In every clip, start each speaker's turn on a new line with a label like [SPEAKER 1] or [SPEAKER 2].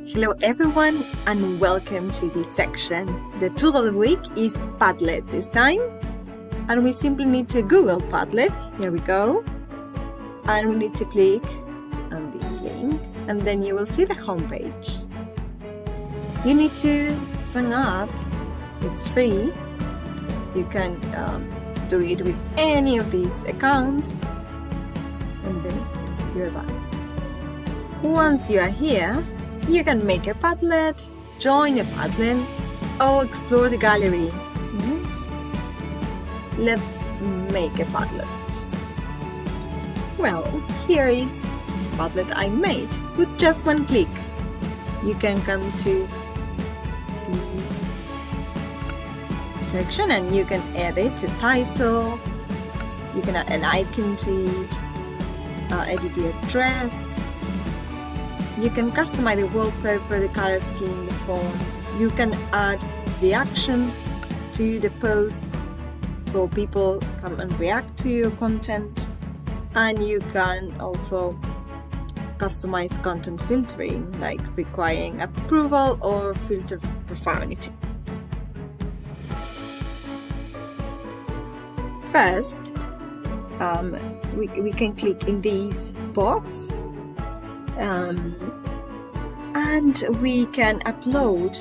[SPEAKER 1] Hello everyone and welcome to this section. The tool of the week is Padlet this time, and we simply need to Google Padlet. Here we go, and we need to click on this link and then you will see the homepage. You need to sign up. It's free. You can do it with any of these accounts and then you're done. Once you are here, you can make a Padlet, join a Padlet, or explore the gallery. Yes? Let's make a Padlet. Well, here is the Padlet I made with just one click. You can come to this section and you can edit a title, you can add an icon to it, edit the address. You can customize the wallpaper, the color scheme, the fonts. You can add reactions to the posts for people come and react to your content. And you can also customize content filtering, like requiring approval or filter profanity. First, we can click in this box. And we can upload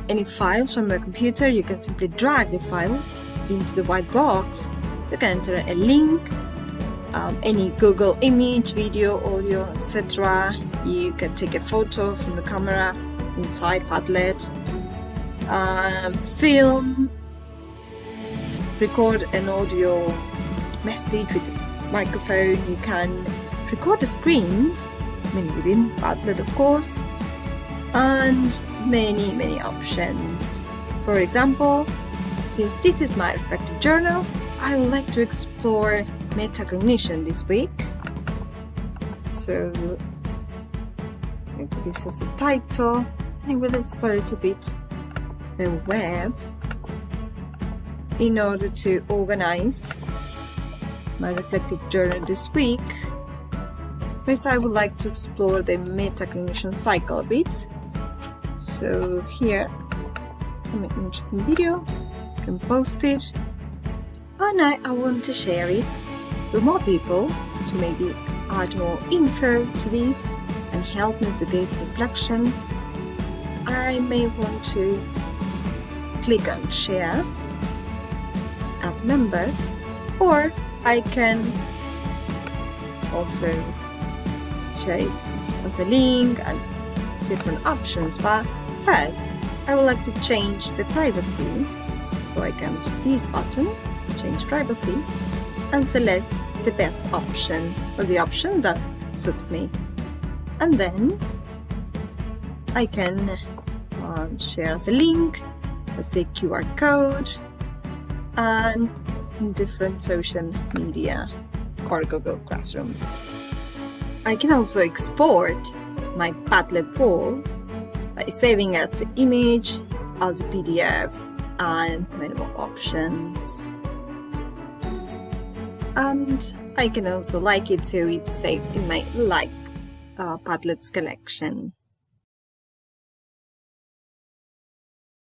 [SPEAKER 1] any files from your computer. You can simply drag the file into the white box. You can enter a link, any Google image, video, audio, etc. You can take a photo from the camera inside Padlet, film, record an audio message with a microphone. You can record a screen, within Padlet of course, and many options. For example, since this is my reflective journal, I would like to explore metacognition this week. So this is a title, and I will explore a little bit the web in order to organize my reflective journal this week. First, I would like to explore the metacognition cycle a bit. So here, some interesting video, you can post it, and I want to share it with more people to maybe add more info to this and help me with this reflection. I may want to click on share, add members, or I can also share it as a link and different options. But first, I would like to change the privacy. So I come to this button, change privacy, and select the best option or the option that suits me. And then I can share as a link, let's say QR code, and different social media or Google Classroom. I can also export my Padlet wall by saving as an image, as a PDF, and many more options. And I can also like it so it's saved in my Padlet's collection.